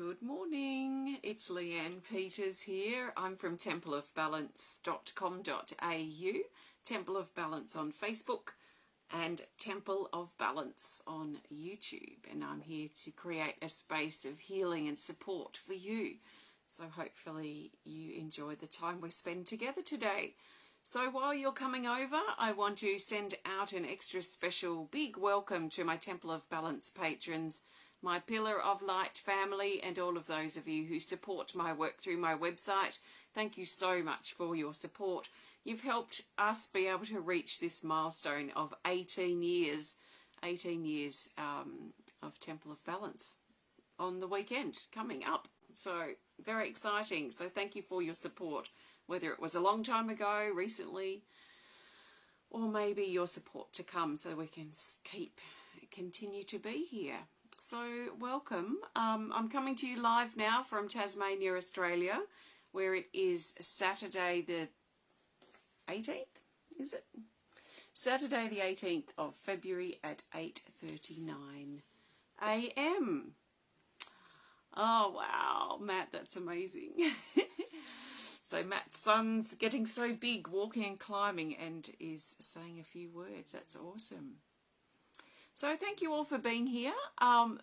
Good morning, it's Leanne Peters here. I'm from templeofbalance.com.au, Temple of Balance on Facebook and Temple of Balance on YouTube, and I'm here to create a space of healing and support for you. So hopefully you enjoy the time we spend together today. So while you're coming over, I want to send out an extra special big welcome to my Temple of Balance patrons, my Pillar of Light family, and all of those of you who support my work through my website. Thank you so much for your support. You've helped us be able to reach this milestone of 18 years of Temple of Balance on the weekend coming up. So very exciting. So thank you for your support, whether it was a long time ago, recently, or maybe your support to come, so we can continue to be here. So welcome. I'm coming to you live now from Tasmania, Australia, where it is Saturday the 18th, is it? Saturday the 18th of February at 8:39 a.m. Oh, wow, Matt, that's amazing. So Matt's son's getting so big, walking and climbing, and is saying a few words. That's awesome. So thank you all for being here.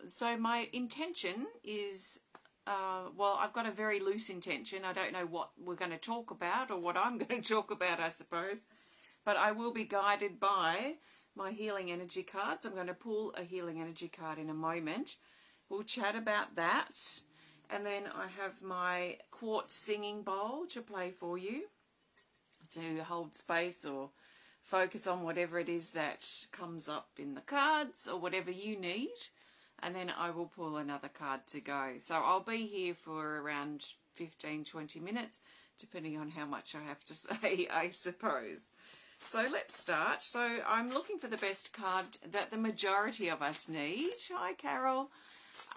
So my intention is, well, I've got a very loose intention. I don't know what we're going to talk about or what I'm going to talk about, I suppose. But I will be guided by my healing energy cards. I'm going to pull a healing energy card in a moment. We'll chat about that. And then I have my quartz singing bowl to play for you, to hold space or focus on whatever it is that comes up in the cards or whatever you need. And then I will pull another card to go. So I'll be here for around 15-20 minutes, depending on how much I have to say, I suppose. So let's start. So I'm looking for the best card that the majority of us need. Hi, Carol.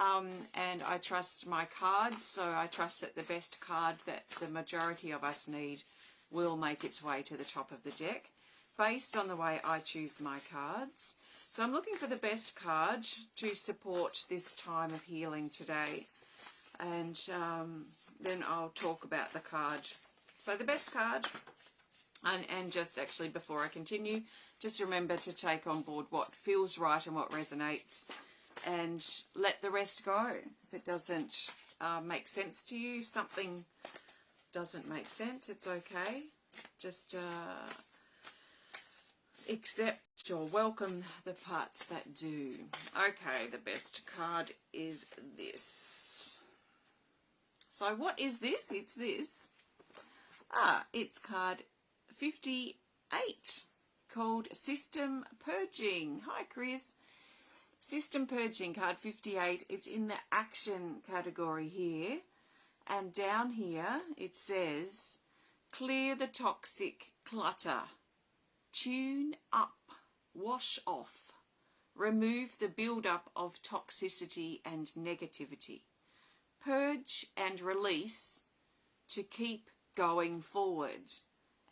And I trust my cards, so I trust that the best card that the majority of us need will make its way to the top of the deck, based on the way I choose my cards. So I'm looking for the best card to support this time of healing today. And then I'll talk about the card. So the best card, and just actually before I continue, just remember to take on board what feels right and what resonates, and let the rest go. If it doesn't make sense to you, if something doesn't make sense, it's okay. Just accept or welcome the parts that do. Okay, the best card is this. So what is this? It's this. It's card 58, called System Purging. Hi, Chris. System Purging, card 58. It's in the action category here. And down here it says, clear the toxic clutter. Tune up, wash off, remove the build-up of toxicity and negativity. Purge and release to keep going forward,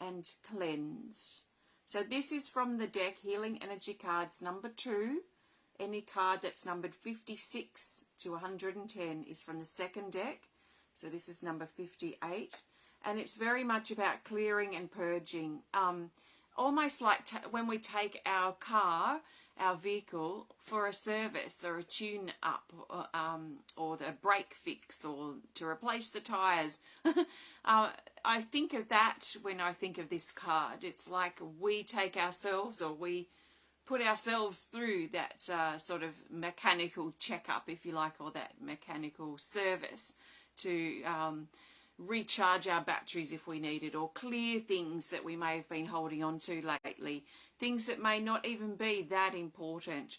and cleanse. So this is from the deck Healing Energy Cards number 2. Any card that's numbered 56 to 110 is from the second deck. So this is number 58. And it's very much about clearing and purging. Almost like when we take our car, our vehicle, for a service or a tune-up, or the brake fix, or to replace the tyres. I think of that when I think of this card. It's like we take ourselves, or we put ourselves through that sort of mechanical checkup, if you like, or that mechanical service to recharge our batteries if we need it, or clear things that we may have been holding on to lately, things that may not even be that important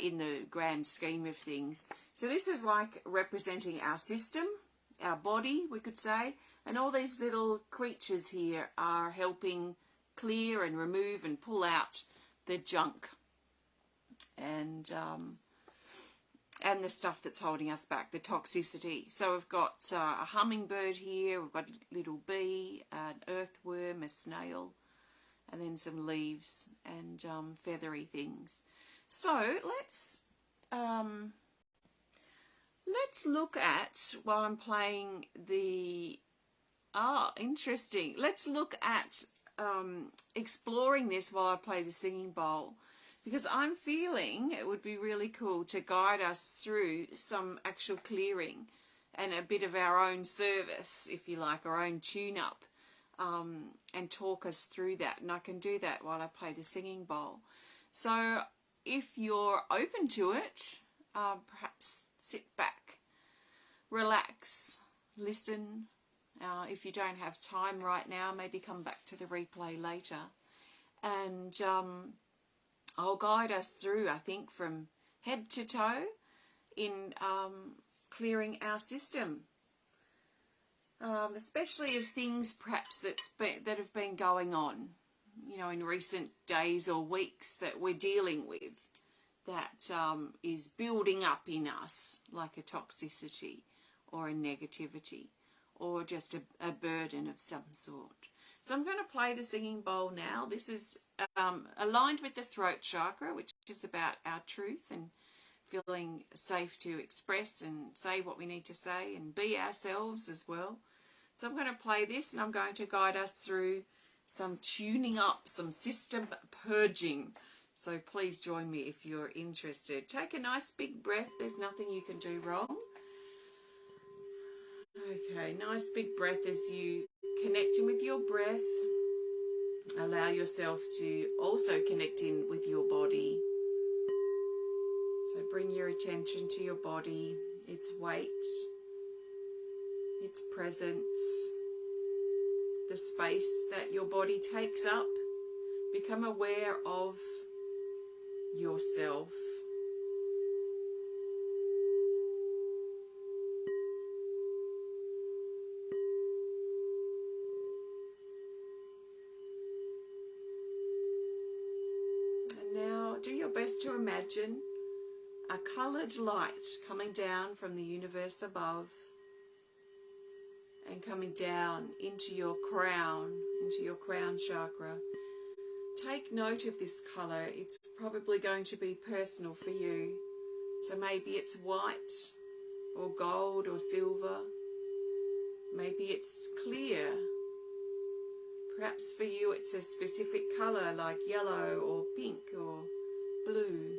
in the grand scheme of things. So this is like representing our system, our body, we could say, and all these little creatures here are helping clear and remove and pull out the junk and the stuff that's holding us back, the toxicity. So we've got a hummingbird here, we've got a little bee, an earthworm, a snail, and then some leaves and feathery things. So let's let's look at, while I'm playing the, interesting. Let's look at exploring this while I play the singing bowl, because I'm feeling it would be really cool to guide us through some actual clearing and a bit of our own service, if you like, our own tune-up, and talk us through that. And I can do that while I play the singing bowl. So if you're open to it, perhaps sit back, relax, listen. If you don't have time right now, maybe come back to the replay later. And I'll guide us through, I think, from head to toe in clearing our system, especially of things perhaps that have been going on, you know, in recent days or weeks that we're dealing with, that is building up in us like a toxicity or a negativity or just a burden of some sort. So I'm going to play the singing bowl now. This is aligned with the throat chakra, which is about our truth and feeling safe to express and say what we need to say and be ourselves as well. So I'm going to play this, and I'm going to guide us through some tuning up, some system purging. So please join me if you're interested. Take a nice big breath. There's nothing you can do wrong. Okay, nice big breath as you connect in with your breath. Allow yourself to also connect in with your body. So bring your attention to your body, its weight, its presence, the space that your body takes up. Become aware of yourself. And now do your best to imagine a coloured light coming down from the universe above and coming down into your crown chakra. Take note of this colour. It's probably going to be personal for you. So maybe it's white or gold or silver. Maybe it's clear. Perhaps for you it's a specific colour like yellow or pink or blue,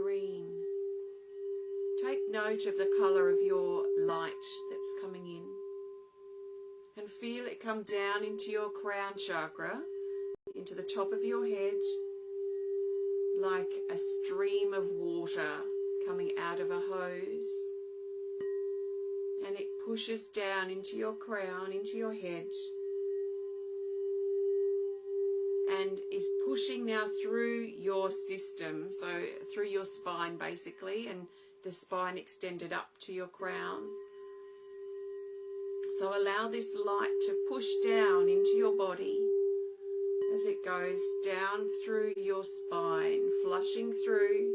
green. Take note of the colour of your light that's coming in, and feel it come down into your crown chakra, into the top of your head, like a stream of water coming out of a hose. And it pushes down into your crown, into your head, and is pushing now through your system, so through your spine basically, and the spine extended up to your crown. So allow this light to push down into your body as it goes down through your spine, flushing through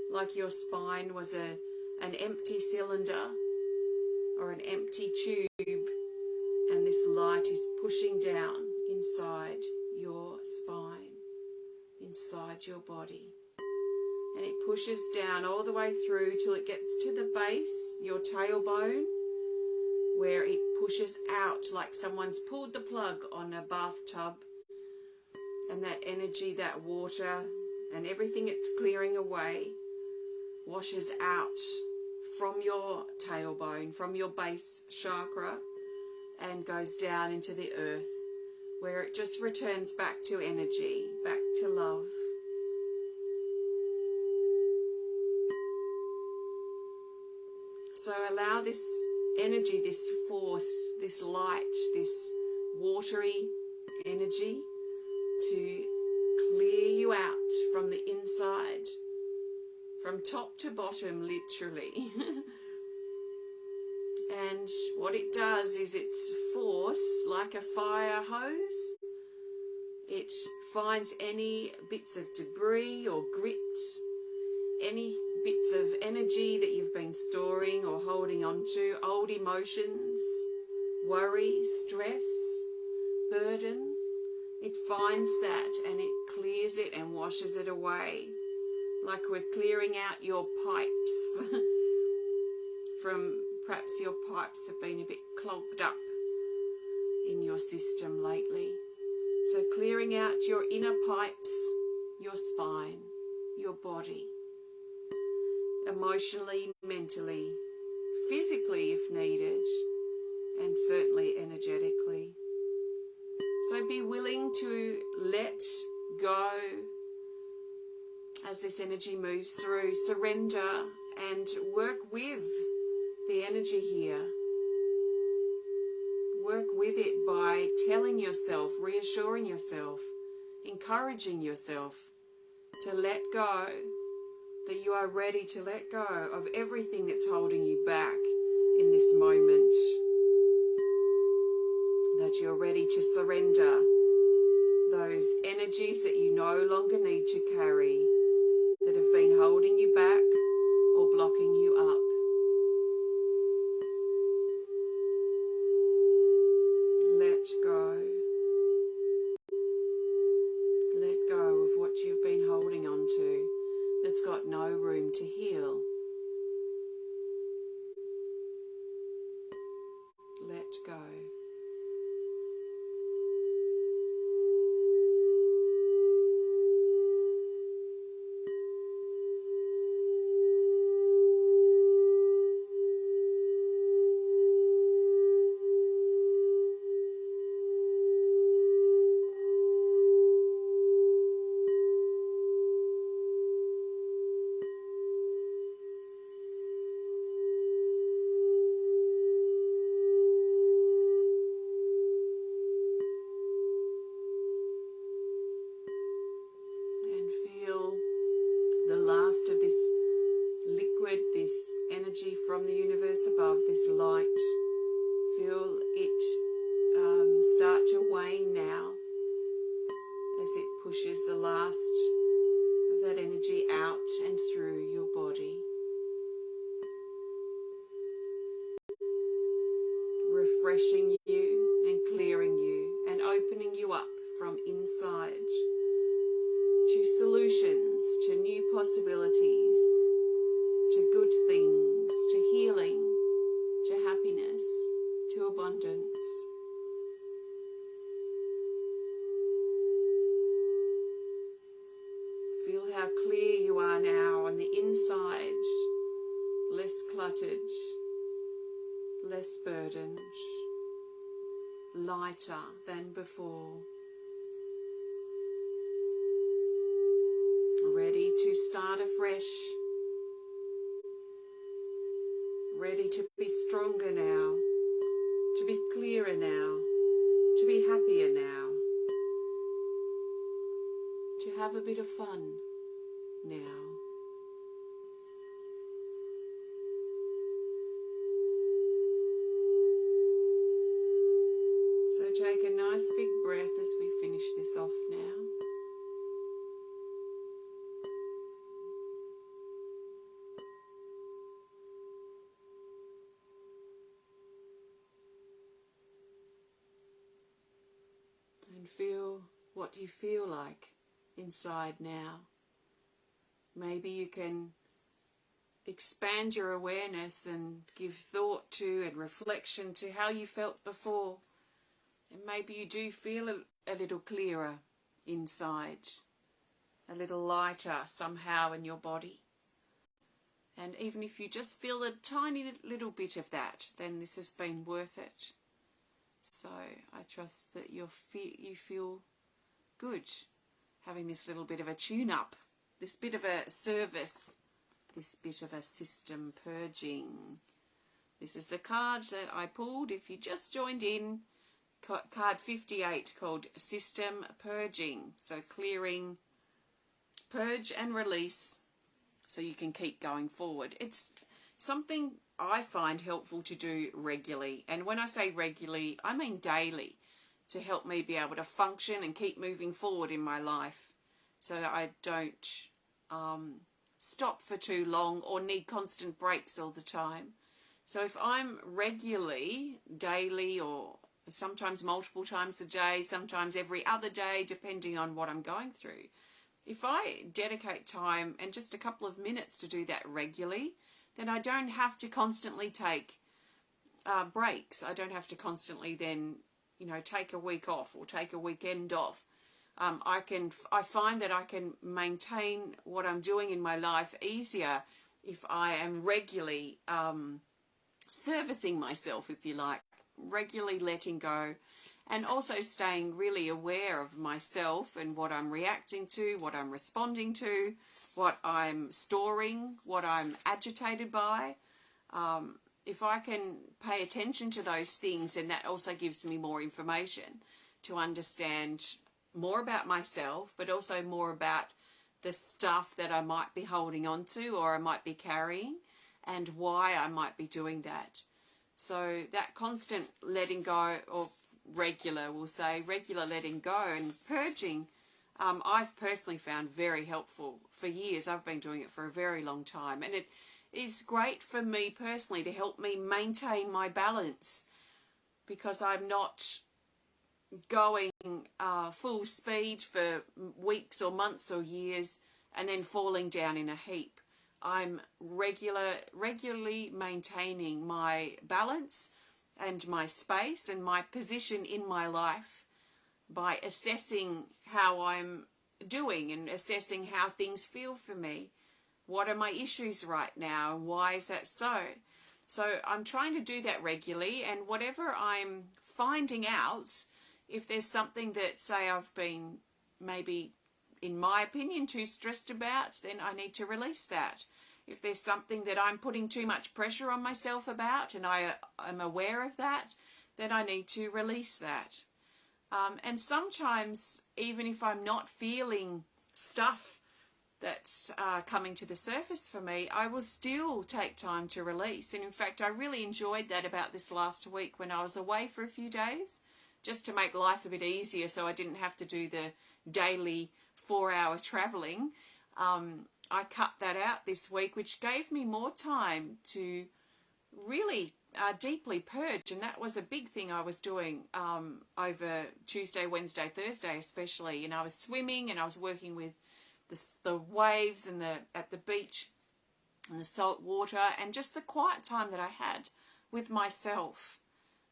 like your spine was an empty cylinder or an empty tube, and this light is pushing down inside your spine, inside your body. And it pushes down all the way through till it gets to the base, your tailbone, where it pushes out like someone's pulled the plug on a bathtub, and that energy, that water, and everything it's clearing away washes out from your tailbone, from your base chakra, and goes down into the earth, where it just returns back to energy, back to love. So allow this energy, this force, this light, this watery energy to clear you out from the inside, from top to bottom, literally. And what it does is its force, like a fire hose, it finds any bits of debris or grit, any bits of energy that you've been storing or holding on to, old emotions, worry, stress, burden. It finds that and it clears it and washes it away, like we're clearing out your pipes from Perhaps your pipes have been a bit clogged up in your system lately. So clearing out your inner pipes, your spine, your body, emotionally, mentally, physically if needed, and certainly energetically. So be willing to let go as this energy moves through. Surrender and work with the energy here. Work with it by telling yourself, reassuring yourself, encouraging yourself to let go, that you are ready to let go of everything that's holding you back in this moment, that you're ready to surrender those energies that you no longer need to carry, that have been holding you back or blocking you up. Let go. Let go of what you've been holding on to that's got no room to heal. Let go. The last of this liquid, this energy from the universe above, this light, feel it start to wane now as it pushes the last of that energy out and through your body, refreshing you and clearing you and opening you up from inside to solutions, to new possibilities, to good things, to healing, to happiness, to abundance. Feel how clear you are now on the inside, less cluttered, less burdened, lighter than before. Ready to start afresh, ready to be stronger now, to be clearer now, to be happier now, to have a bit of fun now. So take a nice big breath as we finish this off now. And feel what you feel like inside now. Maybe you can expand your awareness and give thought to and reflection to how you felt before. And maybe you do feel a little clearer inside, a little lighter somehow in your body. And even if you just feel a tiny little bit of that, then this has been worth it. So I trust that you feel good having this little bit of a tune-up, this bit of a service, this bit of a system purging. This is the card that I pulled if you just joined in, card 58, called System Purging. So clearing, purge and release so you can keep going forward. It's something I find helpful to do regularly. And when I say regularly, I mean daily, to help me be able to function and keep moving forward in my life so that I don't stop for too long or need constant breaks all the time. So if I'm regularly, daily, or sometimes multiple times a day, sometimes every other day, depending on what I'm going through, if I dedicate time and just a couple of minutes to do that regularly, then I don't have to constantly take breaks. I don't have to constantly then, you know, take a week off or take a weekend off. I find that I can maintain what I'm doing in my life easier if I am regularly servicing myself, if you like, regularly letting go, and also staying really aware of myself and what I'm reacting to, what I'm responding to, what I'm storing, what I'm agitated by. If I can pay attention to those things, then that also gives me more information to understand more about myself, but also more about the stuff that I might be holding on to or I might be carrying, and why I might be doing that. So that constant letting go, or regular letting go and purging, I've personally found very helpful for years. I've been doing it for a very long time, and it is great for me personally to help me maintain my balance, because I'm not going full speed for weeks or months or years and then falling down in a heap. I'm regularly maintaining my balance and my space and my position in my life by assessing how I'm doing and assessing how things feel for me. What are my issues right now, and why is that so? So I'm trying to do that regularly, and whatever I'm finding out, if there's something that, say, I've been maybe, in my opinion, too stressed about, then I need to release that. If there's something that I'm putting too much pressure on myself about, and I am aware of that, then I need to release that. And sometimes, even if I'm not feeling stuff that's coming to the surface for me, I will still take time to release. And in fact, I really enjoyed that about this last week when I was away for a few days, just to make life a bit easier so I didn't have to do the daily 4-hour travelling. I cut that out this week, which gave me more time to really deeply purge, and that was a big thing I was doing over Tuesday, Wednesday, Thursday especially. And I was swimming, and I was working with the waves and at the beach and the salt water, and just the quiet time that I had with myself.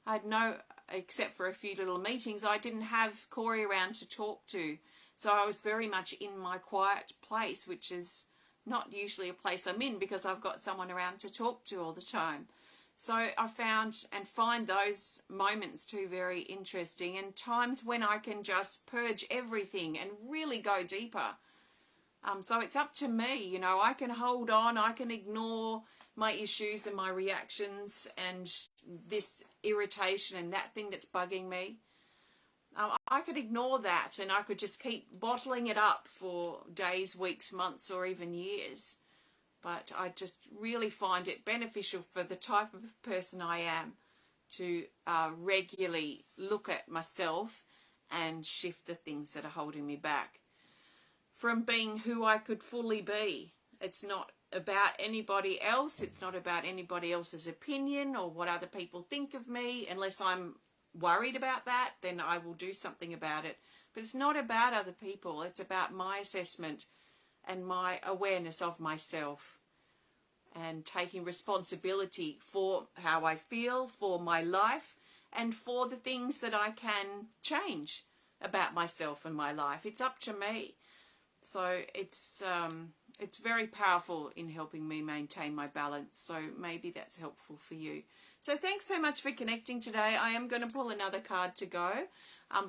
I had no, except for a few little meetings, I didn't have Corey around to talk to. So I was very much in my quiet place, which is not usually a place I'm in because I've got someone around to talk to all the time. So I found and find those moments too very interesting, and times when I can just purge everything and really go deeper. So it's up to me, you know, I can hold on, I can ignore my issues and my reactions and this irritation and that thing that's bugging me. I could ignore that, and I could just keep bottling it up for days, weeks, months, or even years. But I just really find it beneficial for the type of person I am to regularly look at myself and shift the things that are holding me back from being who I could fully be. It's not about anybody else. It's not about anybody else's opinion or what other people think of me. Unless I'm worried about that, then I will do something about it. But it's not about other people. It's about my assessment and my awareness of myself, and taking responsibility for how I feel, for my life, and for the things that I can change about myself and my life. It's up to me. So it's very powerful in helping me maintain my balance. So maybe that's helpful for you. So thanks so much for connecting today. I am going to pull another card to go.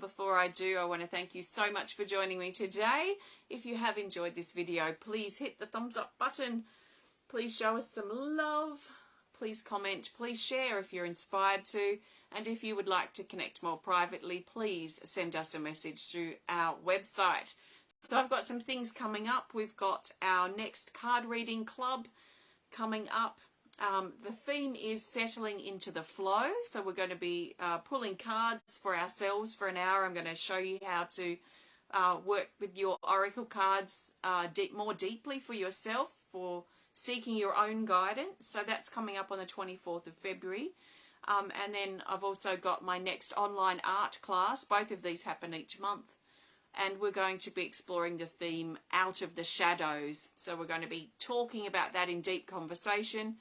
Before I do, I want to thank you so much for joining me today. If you have enjoyed this video, please hit the thumbs up button. Please show us some love. Please comment. Please share if you're inspired to. And if you would like to connect more privately, please send us a message through our website. So I've got some things coming up. We've got our next card reading club coming up. The theme is settling into the flow. So we're going to be pulling cards for ourselves for an hour. I'm going to show you how to work with your oracle cards more deeply for yourself, for seeking your own guidance. So that's coming up on the 24th of February. And then I've also got my next online art class. Both of these happen each month. And we're going to be exploring the theme out of the shadows. So we're going to be talking about that in deep conversation.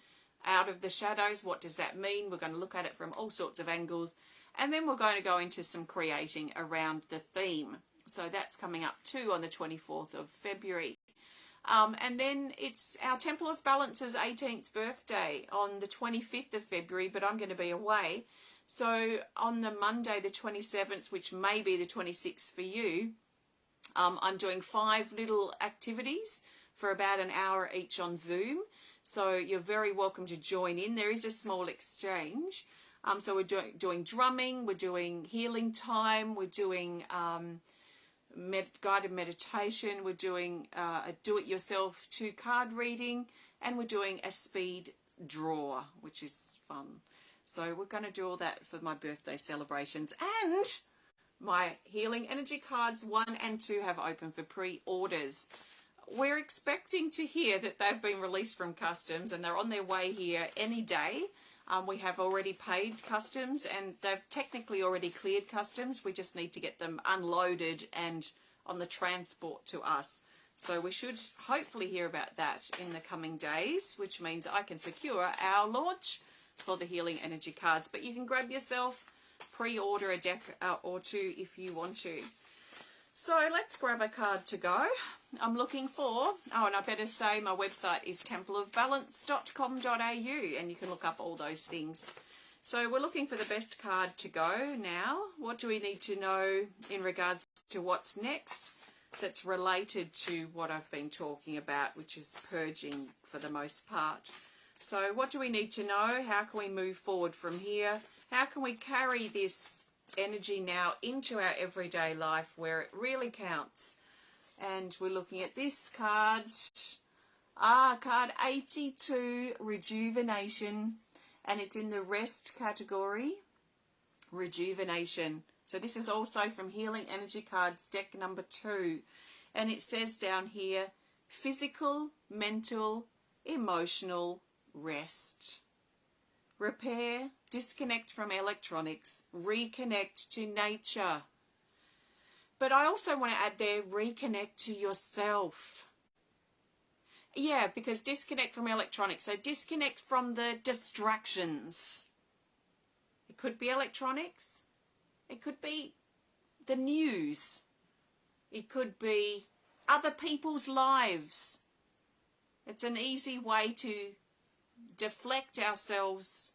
out of the shadows. What does that mean? We're going to look at it from all sorts of angles. And then we're going to go into some creating around the theme. So that's coming up too on the 24th of February. And then it's our Temple of Balance's 18th birthday on the 25th of February, but I'm going to be away. So on the Monday, the 27th, which may be the 26th for you, I'm doing 5 little activities for about an hour each on Zoom. So you're very welcome to join in. There is a small exchange. So we're doing drumming, we're doing healing time, we're doing guided meditation, we're doing a do-it-yourself 2-card reading, and we're doing a speed draw, which is fun. So we're going to do all that for my birthday celebrations. And my Healing Energy cards 1 and 2 have open for pre-orders. We're expecting to hear that they've been released from customs and they're on their way here any day. We have already paid customs and they've technically already cleared customs. We just need to get them unloaded and on the transport to us. So we should hopefully hear about that in the coming days, which means I can secure our launch for the Healing Energy cards. But you can grab yourself, pre-order a deck or 2 if you want to. So let's grab a card to go. I'm looking for, and I better say my website is templeofbalance.com.au, and you can look up all those things. So we're looking for the best card to go now. What do we need to know in regards to what's next that's related to what I've been talking about, which is purging for the most part. So what do we need to know? How can we move forward from here? How can we carry this energy now into our everyday life where it really counts? And we're looking at this card, card 82, Rejuvenation, and it's in the rest category, Rejuvenation. So this is also from Healing Energy Cards, deck number 2, and it says down here, physical, mental, emotional rest. Repair, disconnect from electronics, reconnect to nature. But I also want to add there, reconnect to yourself. Yeah, because disconnect from electronics. So disconnect from the distractions. It could be electronics. It could be the news. It could be other people's lives. It's an easy way to deflect ourselves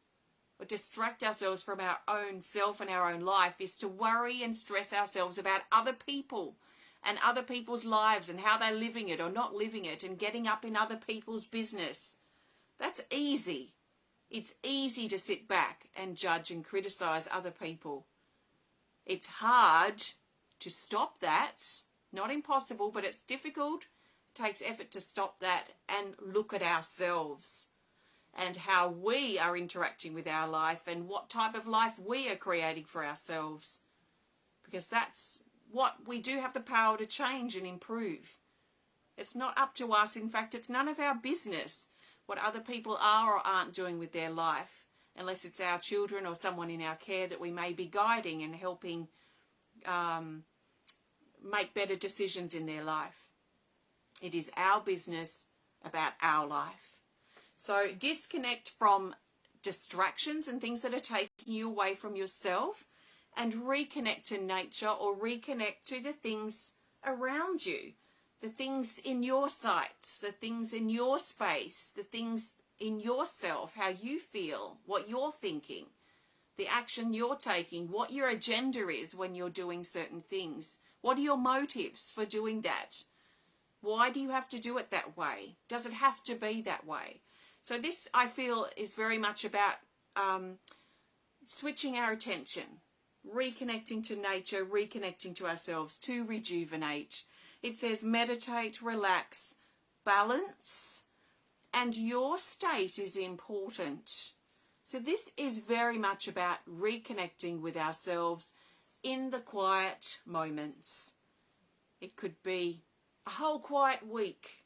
or distract ourselves from our own self and our own life, is to worry and stress ourselves about other people and other people's lives and how they're living it or not living it and getting up in other people's business. That's easy. It's easy to sit back and judge and criticize other people. It's hard to stop that. Not impossible, but it's difficult. It takes effort to stop that and look at ourselves and how we are interacting with our life and what type of life we are creating for ourselves. Because that's what we do have the power to change and improve. It's not up to us. In fact, it's none of our business what other people are or aren't doing with their life, unless it's our children or someone in our care that we may be guiding and helping make better decisions in their life. It is our business about our life. So disconnect from distractions and things that are taking you away from yourself and reconnect to nature or reconnect to the things around you, the things in your sights, the things in your space, the things in yourself, how you feel, what you're thinking, the action you're taking, what your agenda is when you're doing certain things. What are your motives for doing that? Why do you have to do it that way? Does it have to be that way? So this, I feel, is very much about switching our attention, reconnecting to nature, reconnecting to ourselves to rejuvenate. It says meditate, relax, balance, and your state is important. So this is very much about reconnecting with ourselves in the quiet moments. It could be a whole quiet week,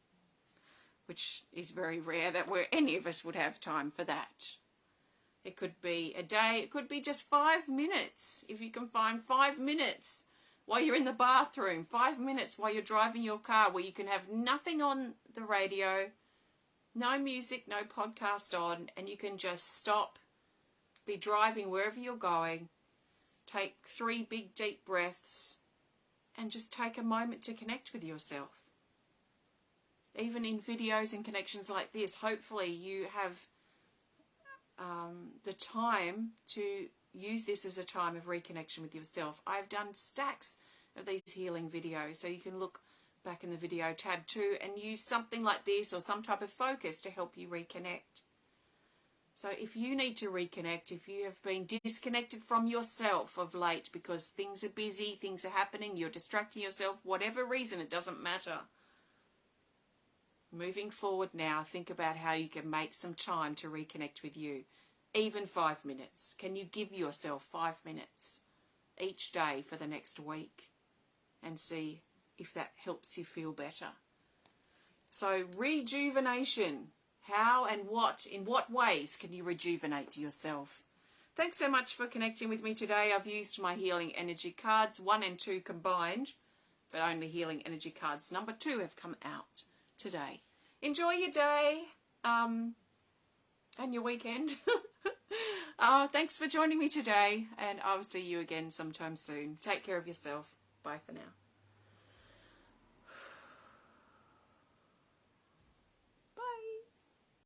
which is very rare that any of us would have time for that. It could be a day, it could be just 5 minutes. If you can find 5 minutes while you're in the bathroom, 5 minutes while you're driving your car where you can have nothing on the radio, No music, no podcast on, and you can just stop, be driving wherever you're going, take 3 big deep breaths, and just take a moment to connect with yourself. Even in videos and connections like this, hopefully you have the time to use this as a time of reconnection with yourself. I've done stacks of these healing videos, so you can look back in the video tab too and use something like this or some type of focus to help you reconnect. So if you need to reconnect, if you have been disconnected from yourself of late because things are busy, things are happening, you're distracting yourself, whatever reason, it doesn't matter. Moving forward now, think about how you can make some time to reconnect with you. Even 5 minutes. Can you give yourself 5 minutes each day for the next week and see if that helps you feel better? So rejuvenation. How and what, in what ways can you rejuvenate yourself? Thanks so much for connecting with me today. I've used my healing energy cards, 1 and 2 combined, but only healing energy cards number 2 have come out today. Enjoy your day and your weekend. Thanks for joining me today, and I'll see you again sometime soon. Take care of yourself. Bye for now.